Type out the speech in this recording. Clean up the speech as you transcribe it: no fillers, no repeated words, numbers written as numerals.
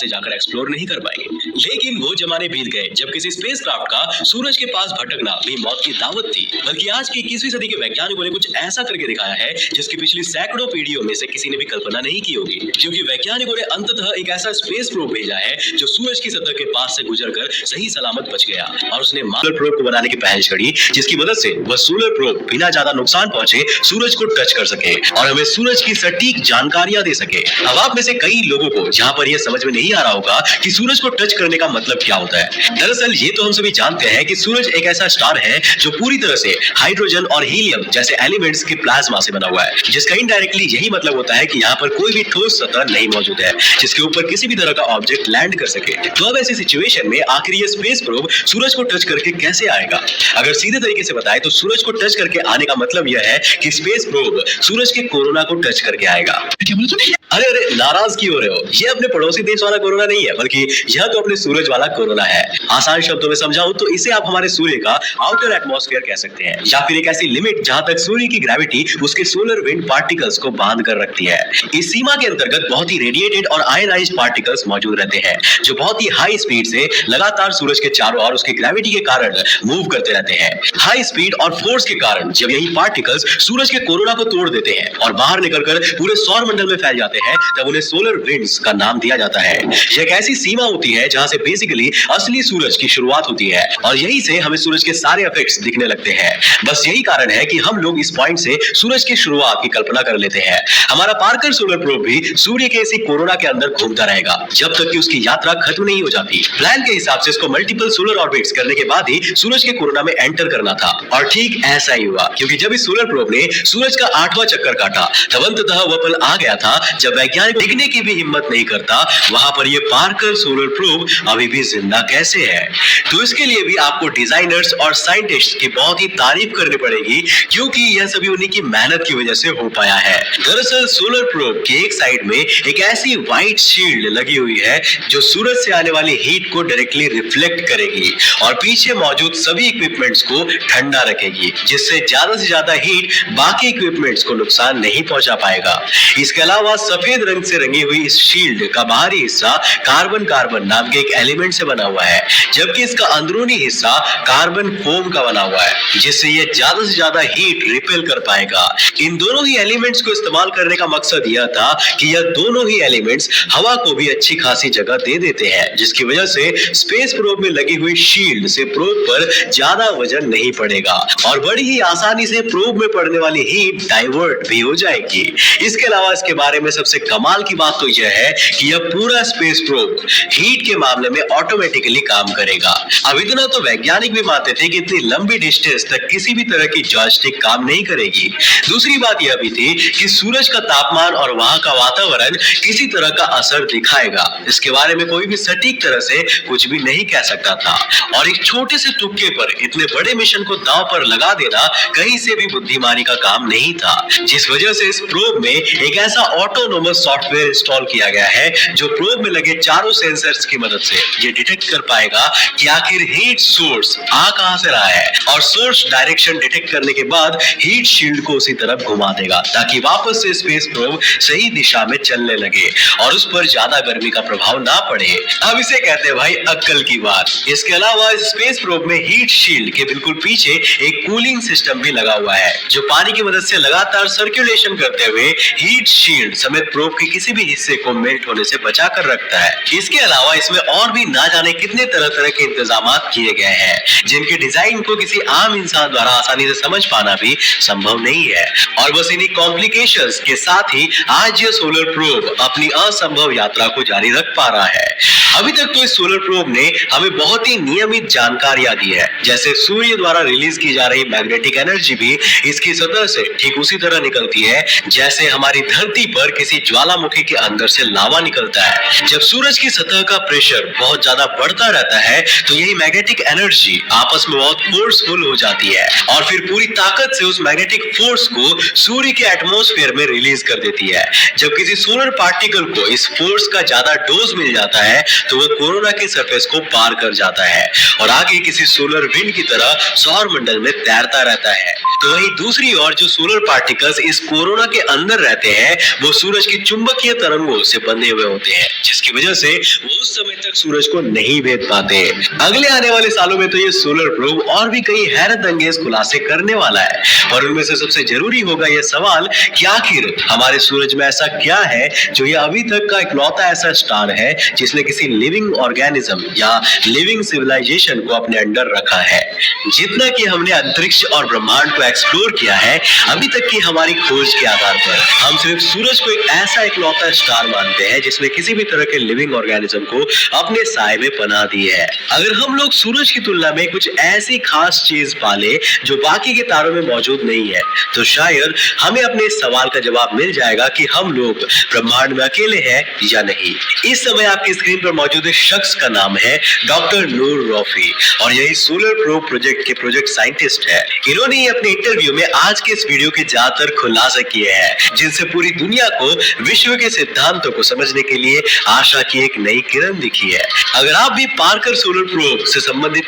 से जाकर एक्सप्लोर नहीं कर पाएंगे। लेकिन वो जमाने बीत गए जब किसी स्पेसक्राफ्ट का सूरज के पास भटकना भी मौत की दावत थी। बल्कि आज की 21वीं सदी के वैज्ञानिकों ने कुछ ऐसा करके दिखाया है जिसकी पिछली सैकड़ों पीढ़ियों में से किसी ने भी कल्पना नहीं की होगी। क्योंकि वैज्ञानिकों ने अंततः एक ऐसा स्पेस प्रोब भेजा है जो सूरज की सतह के पास से गुजरकर सही सलामत बच गया और उसने सोलर प्रोब को बनाने की पहल छड़ी, जिसकी मदद से वह सोलर प्रोब बिना ज्यादा नुकसान पहुंचे सूरज को टच कर सके और हमें सूरज की सटीक जानकारियां दे सके। अब आप में से कई लोगों को जहां पर यह समझ में नहीं आ रहा होगा कि सूरज को टच करने का मतलब क्या होता है। दरअसल ये तो हम सभी जानते हैं कि सूरज एक ऐसा स्टार है जो पूरी तरह से हाइड्रोजन और हीलियम जैसे एलिमेंट्स के प्लाज्मा से बना हुआ है, जिसका इनडायरेक्टली यही मतलब होता है कि यहाँ पर कोई भी ठोस सतह नहीं मौजूद है जिसके ऊपर किसी भी तरह का ऑब्जेक्ट लैंड कर सके। तो अब ऐसी सिचुएशन में आखिर ये स्पेस प्रोब सूरज को टच करके कैसे आएगा? अगर सीधे तरीके से बताएं तो सूरज को टच करके आने का मतलब यह है कि स्पेस प्रोब सूरज के कोरोना को टच करके आएगा। क्या बोला तूने? अरे नाराज क्यों हो रहे हो? ये अपने पड़ोसी देश वाला कोरोना नहीं है, बल्कि यह तो अपने सूरज वाला कोरोना है। आसान शब्दों में समझाऊं तो इसे आप हमारे सूर्य का आउटर एटमॉस्फेयर कह सकते हैं, या फिर एक ऐसी लिमिट जहां तक सूर्य की ग्रेविटी उसके सोलर विंड पार्टिकल्स को बांध कर रखती है। इस सीमा के अंतर्गत बहुत ही रेडिएटेड और आयनाइज्ड पार्टिकल्स मौजूद रहते हैं जो बहुत ही हाई स्पीड से लगातार सूरज के चारों ओर उसकी ग्रेविटी के कारण मूव करते रहते हैं। हाई स्पीड और फोर्स के कारण जब यही पार्टिकल्स सूरज के कोरोना को तोड़ देते हैं और बाहर निकलकर पूरे सौर मंडल में फैल जाते हैं, तब उन्हें सोलर विंड्स का नाम दिया जाता है। यह एक ऐसी सीमा होती है जहां से बेसिकली असली सूरज की शुरुआत होती है और यहीं से हमें सूरज के सारे इफेक्ट्स दिखने लगते हैं। बस यही कारण है कि हम लोग इस पॉइंट से सूरज की शुरुआत की कल्पना कर लेते हैं। हमारा पार्कर सोलर प्रोब भी सूर्य के इसी कोरोना के अंदर घूमता रहेगा जब तक कि उसकी यात्रा खत्म नहीं हो जाती। प्लान के हिसाब से इसको मल्टीपल सोलर ऑर्बिट्स करने के बाद ही सूरज के कोरोना में एंटर करना था और ठीक ऐसा ही हुआ, क्योंकि जब इस सोलर प्रोब ने सूरज का 8वां चक्कर काटा तब अंततः वह पल आ गया था जब वैज्ञानिक दिखने की भी हिम्मत नहीं करता वहां पर ये पार्कर सोलर प्रोब अभी भी जिंदा कैसे है। तो इसके लिए भी आपको डिजाइनर्स और साइंटिस्ट्स की बहुत ही तारीफ करनी पड़ेगी, क्योंकि यह सभी उन्हीं की मेहनत की वजह से हो पाया है। दरअसल सोलर प्रोब के एक साइड में एक ऐसी व्हाइट शील्ड लगी हुई है जो सूरज से आने वाली हीट को डायरेक्टली रिफ्लेक्ट करेगी और पीछे मौजूद सभी इक्विपमेंट्स को ठंडा रखेगी, जिससे ज्यादा से ज्यादा हीट बाकी इक्विपमेंट्स को नुकसान नहीं पहुंचा पाएगा। इसके अलावा सफेद रंग से रंगी हुई इस शील्ड का बाहरी हिस्सा कार्बन कार्बन नाम के एक एलिमेंट से बना हुआ है, जबकि इसका अंदरूनी हिस्सा कार्बन फोम का बना हुआ है, जिससे यह ज्यादा से ज्यादा हीट रिपेल कर पाएगा। इन दोनों ही एलिमेंट्स को इस्तेमाल करने का मकसद यह था कि यह दोनों ही एलिमेंट्स हवा को भी अच्छी खासी जगह दे देते हैं, जिसकी वजह से स्पेस प्रोब में लगी हुई शील्ड से प्रोब पर ज्यादा वजन नहीं पड़ेगा और बड़ी ही आसानी से प्रोब में पड़ने वाली हीट डाइवर्ट भी हो जाएगी। इसके अलावा इसके बारे में सबसे कमाल की बात तो यह है कि यह पूरा स्पेस प्रोब हीट के मामले में ऑटोमेटिकली काम करेगा। अब इतना तो वैज्ञानिक भी मानते थे कि इतनी लंबी डिस्टेंस तक किसी भी तरह की जॉयस्टिक काम नहीं करेगी। दूसरी बात यह भी थी कि सूरज का तापमान और वहां का वातावरण किसी तरह का असर दिखाएगा, इसके बारे में कोई भी सटीक तरह से कुछ भी नहीं कह सकता था और एक छोटे से तुक्के पर इतने बड़े मिशन को दांव पर लगा देना कहीं से भी बुद्धिमानी का काम नहीं था, जिस वजह से इस प्रोब में एक ऐसा ऑटोनोमस सॉफ्टवेयर इंस्टॉल किया गया है जो प्रोब में लगे चारों सेंसर्स की मदद से ये डिटेक्ट कर पाएगा कि आखिर हीट सोर्स आ कहां से रहा है और सोर्स डायरेक्शन डिटेक्ट करने के बाद हीट शील्ड को उसी तरफ घुमा देगा ताकि वापस से स्पेस प्रोब सही दिशा में चलने लगे और उस पर ज्यादा गर्मी का प्रभाव ना पड़े। अब इसे कहते हैं भाई अक्ल की बात। इसके अलावा स्पेस प्रोब में हीट शील्ड के बिल्कुल पीछे एक कूलिंग सिस्टम भी लगा हुआ है जो पानी की मदद से लगातार सर्कुलेशन करते हुए हीट शील्ड समेत प्रोब के किसी भी हिस्से को मेल्ट होने से बचा कर रखता है। इसके अलावा इसमें और भी ना जाने कितने तरह तरह के इंतजाम किए गए हैं जिनके डिजाइन को किसी आम इंसान द्वारा आसानी से समझ पाना भी संभव नहीं है और बस इन्हीं कॉम्प्लिकेशंस के साथ ही आज ये सोलर प्रोब अपनी असंभव यात्रा को जारी रख पा रहा है। अभी तक तो इस सोलर प्रोब ने हमें बहुत ही नियमित जानकारियां दी है, जैसे सूर्य द्वारा रिलीज की जा रही मैग्नेटिक एनर्जी भी इसकी सतह से ठीक उसी तरह निकलती है जैसे हमारी धरती पर किसी ज्वालामुखी के अंदर से लावा निकलता है। जब सूरज की सतह का प्रेशर बहुत ज्यादा बढ़ता रहता है तो यही मैग्नेटिक एनर्जी आपस में बहुत फोर्सफुल हो जाती है और फिर पूरी ताकत से उस मैग्नेटिक फोर्स को सूर्य के एटमॉस्फेयर में रिलीज कर देती है। जब किसी सोलर पार्टिकल को इस फोर्स का ज्यादा डोज मिल जाता है तो वह कोरोना के सरफेस को पार कर जाता है और आगे किसी सोलर विंड की तरह सौर मंडल में तैरता रहता है। तो वहीं दूसरी ओर जो सोलर पार्टिकल्स इस कोरोना के अंदर रहते हैं वो सूरज की चुंबकीय तरंगों से बंधे हुए होते हैं, जिस जिसकी वजह से वो उस समय तक सूरज को नहीं भेद पाते। अगले आने वाले सालों में तो ये सोलर प्रोब और भी कई हैरत अंगेज खुलासे करने वाला है, और उनमें से सबसे जरूरी होगा ये सवाल कि आखिर हमारे सूरज में ऐसा क्या है जो ये अभी तक का इकलौता ऐसा स्टार है जिसने किसी लिविंग ऑर्गेनिज्म या लिविंग सिविलाइजेशन को अपने अंडर रखा है। जितना कि हमने अंतरिक्ष और ब्रह्मांड को एक्सप्लोर किया है अभी तक की हमारी खोज के आधार पर, हम सिर्फ सूरज को एक ऐसा इकलौता स्टार मानते हैं जिसने किसी भी तरह के लिविंग ऑर्गेनिज्म को अपने साए में पनाह दी है। अगर हम लोग सूरज की तुलना में कुछ ऐसी खास चीज पाले जो बाकी के तारों में मौजूद नहीं है, तो शायद हमें अपने इस सवाल का जवाब मिल जाएगा कि हम लोग ब्रह्मांड में अकेले हैं या नहीं। इस समय आपकी स्क्रीन पर मौजूद इस शख्स का नाम है डॉक्टर नूर रौफी, और यही सोलर प्रोब प्रोजेक्ट के प्रोजेक्ट साइंटिस्ट है। इन्होंने अपने इंटरव्यू में आज के इस वीडियो के ज्यादातर खुलासे किए हैं जिनसे पूरी दुनिया को विश्व के सिद्धांतों को समझने के लिए आशा की एक नई किरण दिखी है। अगर आप भी पार्कर सोलर प्रोब से संबंधित